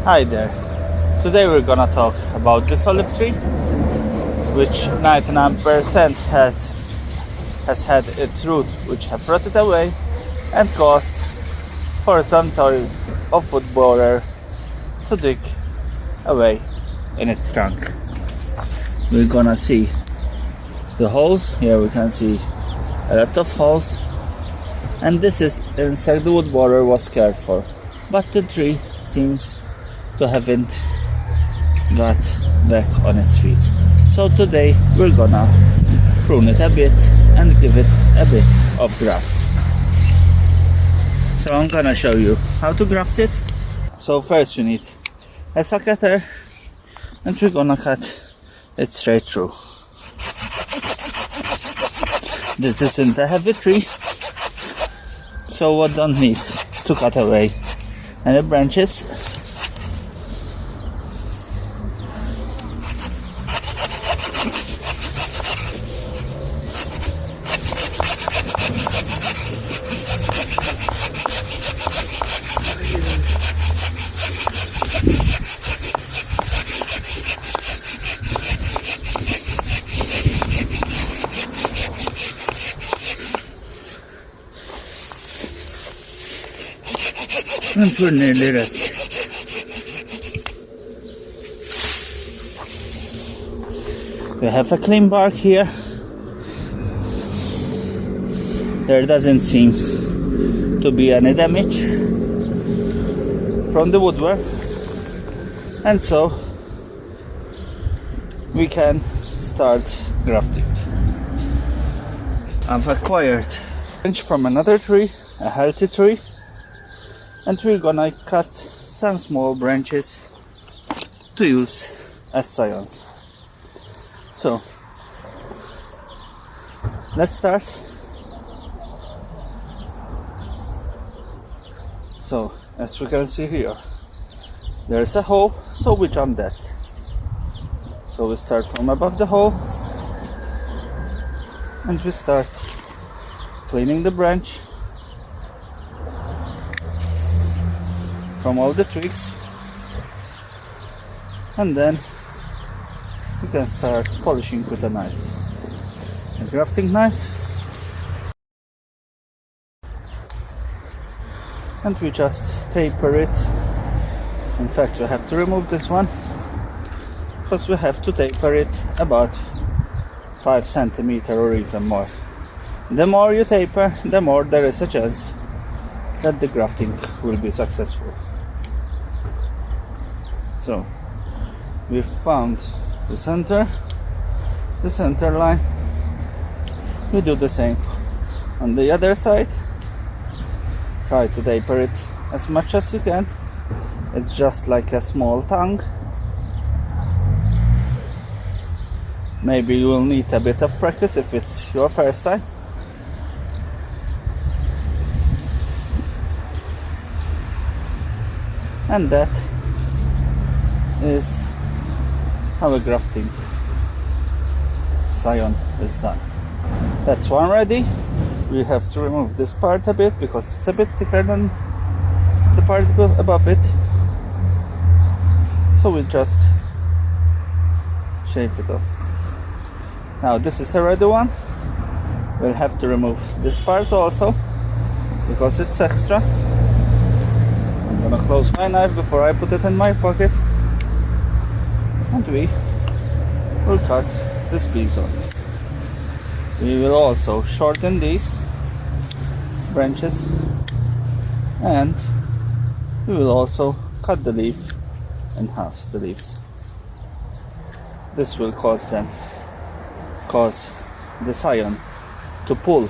Hi there. Today we're gonna talk about this olive tree, which 99% has had its root which have rotted away and caused for some type of wood borer to dig away in its trunk. We're gonna see the holes. Here we can see a lot of holes, and this is insect the wood borer was cared for, but the tree seems to haven't got back on its feet. So today we're gonna prune it a bit and give it a bit of graft. So I'm gonna show you how to graft it. So first we need a secateur, and we're gonna cut it straight through. This isn't a heavy tree, so we don't need to cut away any branches. And we're nearly ready. We have a clean bark here. There doesn't seem to be any damage from the woodwork, and so we can start grafting. I've acquired a branch from another tree, a healthy tree, and we're gonna cut some small branches to use as scions. So let's start. So as we can see here, there's a hole, so we jump that. So we start from above the hole and we start cleaning the branch from all the twigs, and then we can start polishing with a knife, a grafting knife, and we just taper it. In fact, we have to remove this one because we have to taper it about 5 centimeters or even more. The more you taper, the more there is a chance that the grafting will be successful. So we found the center line. We do the same on the other side. Try to taper it as much as you can. It's just like a small tongue. Maybe you will need a bit of practice if it's your first time. And that is how a grafting scion is done. That's one ready. We have to remove this part a bit because it's a bit thicker than the part above it. So we just shave it off. Now this is a ready one. We'll have to remove this part also because it's extra. I'm gonna close my knife before I put it in my pocket, and we will cut this piece off. We will also shorten these branches, and we will also cut the leaf in half, the leaves. This will cause the scion to pull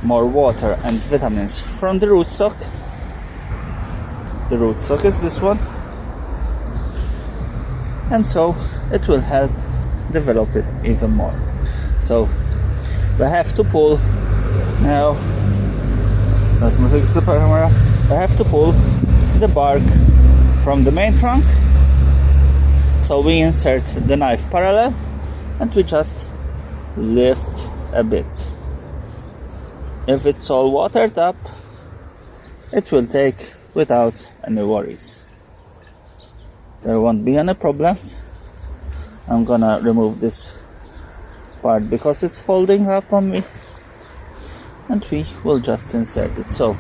more water and vitamins from the rootstock. The rootstock is this one, and so it will help develop it even more. So we have to pull now. Let me fix the camera. I have to pull the bark from the main trunk. So we insert the knife parallel and we just lift a bit. If it's all watered up, it will take without any worries. there won't be any problems. I'm gonna remove this part because it's folding up on me, and we will just insert it. So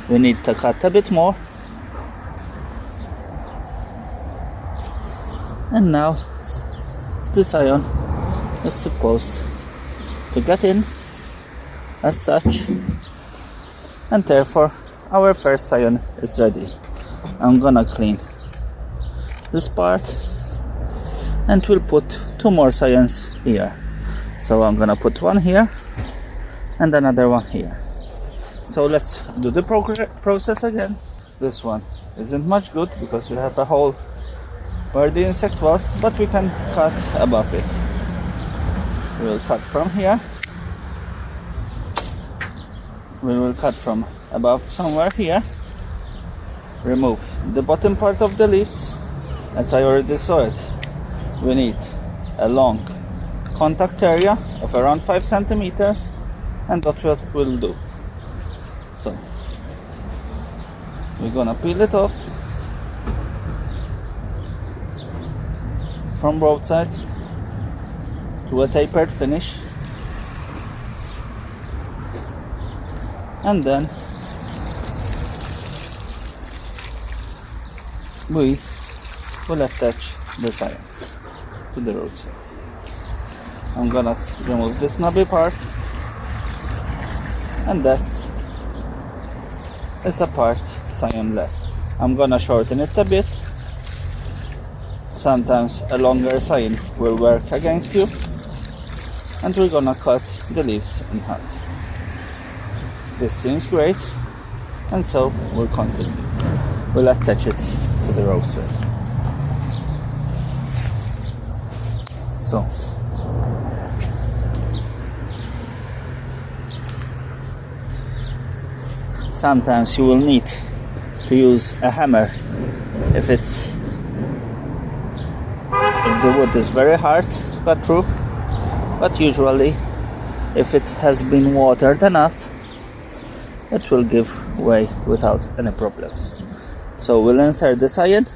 we need to cut a bit more, and now the scion is supposed to get in as such, and therefore our first scion is ready. I'm gonna clean this part, and we'll put 2 more scions here. So I'm gonna put one here and another one here. So let's do the process again. This one isn't much good because we have a hole where the insect was, but we can cut above it. We'll cut from here. We will cut from above somewhere here. Remove the bottom part of the leaves. As I already saw it, we need a long contact area of around 5 centimeters, and that's what we'll do. So we're gonna peel it off from both sides to a tapered finish, and then we will attach the scion to the rootstock. I'm gonna remove this knobby part, and that's a part scion left. I'm gonna shorten it a bit. Sometimes a longer scion will work against you, and we're gonna cut the leaves in half. This seems great, and so we'll continue. We'll attach it to the rootstock. So sometimes you will need to use a hammer if the wood is very hard to cut through, but usually if it has been watered enough, it will give way without any problems. So we'll insert the scion.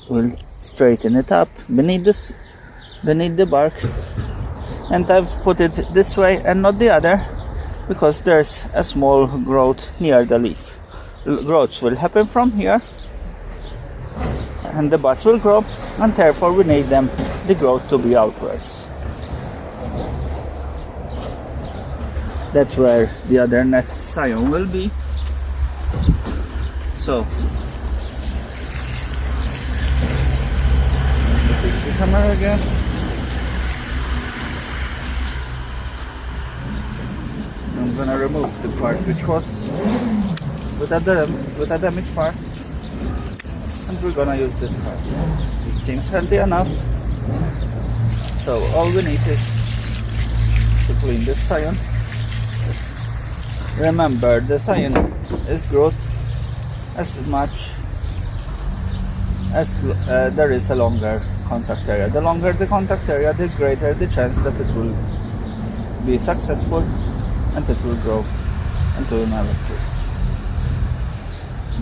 We'll straighten it up beneath the bark, and I've put it this way and not the other because there's a small growth near the leaf. Growths will happen from here, and the buds will grow, and therefore we need the growth to be outwards. That's where the other next scion will be. So take the hammer again. I'm gonna remove the part which was with a damaged part, and we're gonna use this part. It seems healthy enough, so all we need is to clean this scion. Remember, the scion is growth as much as there is a longer contact area. The longer the contact area, the greater the chance that it will be successful and it will grow into another tree.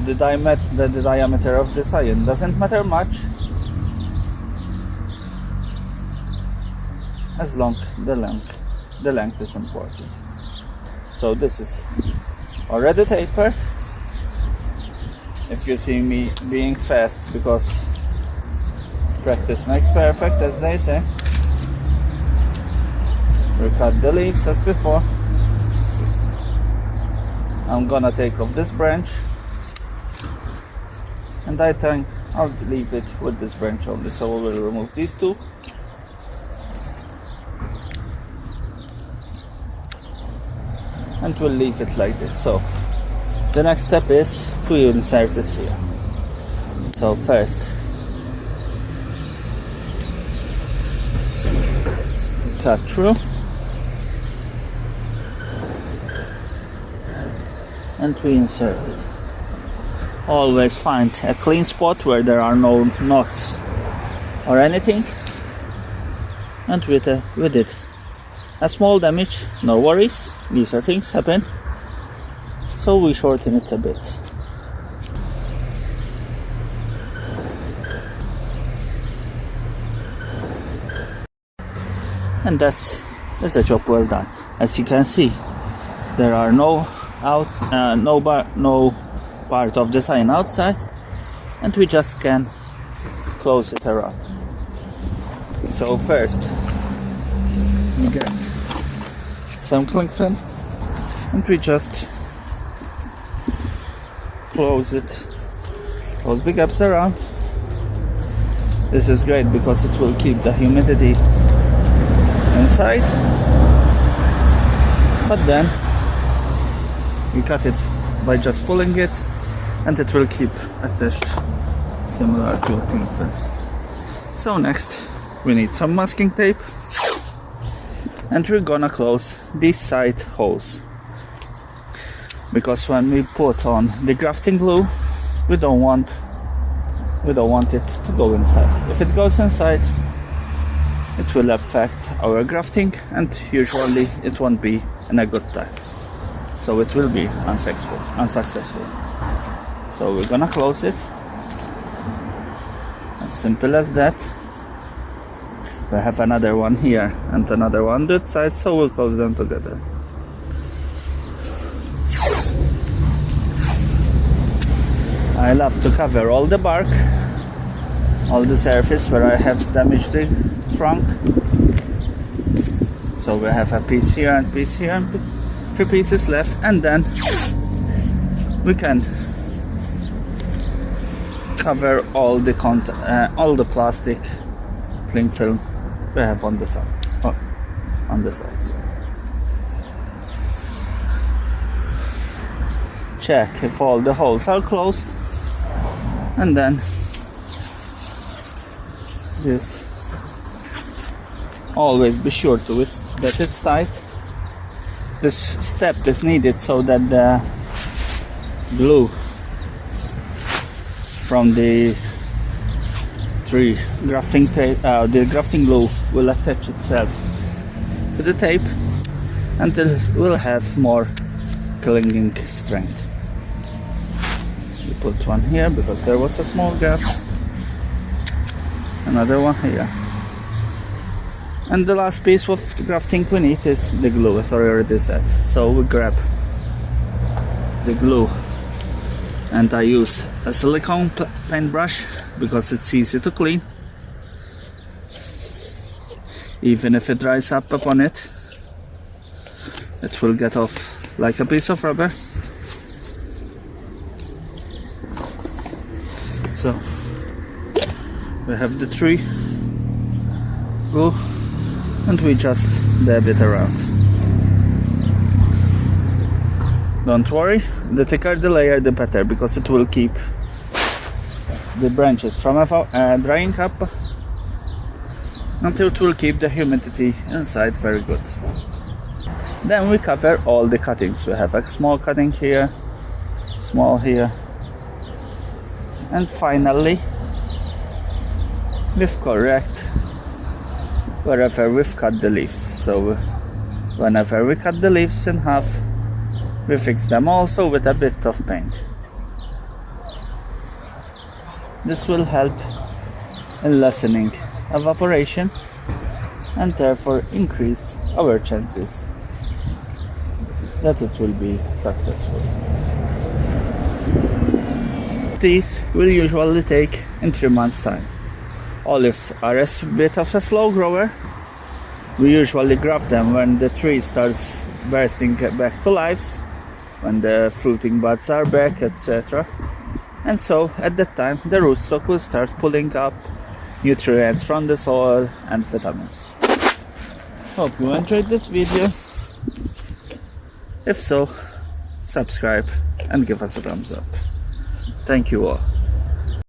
The diameter of the scion doesn't matter much, as long the length is important. So this is already tapered. If you see me being fast, because practice makes perfect, as they say, we cut the leaves as before. I'm gonna take off this branch, and I think I'll leave it with this branch only. So we'll remove these two. And we'll leave it like this. So the next step is to insert it here. So first, cut through, and we insert it. Always find a clean spot where there are no knots or anything, and with it a small damage, no worries, these are things happen, so we shorten it a bit. And that's a job well done. As you can see, there are no part of the sign outside, and we just can close it around. So first we get some cling film and we just close the gaps around. This is great because it will keep the humidity inside, but then we cut it by just pulling it, and it will keep attached similar to a cling film. So next we need some masking tape, and we're gonna close these side holes, because when we put on the grafting glue, we don't want it to go inside. If it goes inside, it will affect our grafting, and usually it won't be in a good time, so it will be unsuccessful. So we're gonna close it, as simple as that. We have another one here and another one that side, so we'll close them together. I love to cover all the bark, all the surface where I have damaged the trunk. So we have a piece here and piece here and 3 pieces left, and then we can cover all the plastic cling film we have on the side, on the sides. Check if all the holes are closed, and then this, always be sure that it's tight. This step is needed so that the glue from the grafting tape, the grafting glue will attach itself to the tape until it will have more clinging strength. We put one here because there was a small gap, another one here, and the last piece of the grafting we need is the glue, as I already said. So we grab the glue, and I use a silicone paintbrush because it's easy to clean. Even if it dries up upon it, it will get off like a piece of rubber. So we have the 3 glue, and we just dab it around. Don't worry, the thicker the layer the better, because it will keep the branches from drying up, and it will keep the humidity inside very good. Then we cover all the cuttings. We have a small cutting here, small here, and finally we've correct wherever we've cut the leaves. So whenever we cut the leaves in half, we fix them also with a bit of paint. This will help in lessening evaporation and therefore increase our chances that it will be successful. These will usually take in 3 months' time. Olives are a bit of a slow grower. We usually graft them when the tree starts bursting back to life, when the fruiting buds are back, etc. And so at that time the rootstock will start pulling up nutrients from the soil and vitamins. Hope you enjoyed this video. If so, subscribe and give us a thumbs up. Thank you all.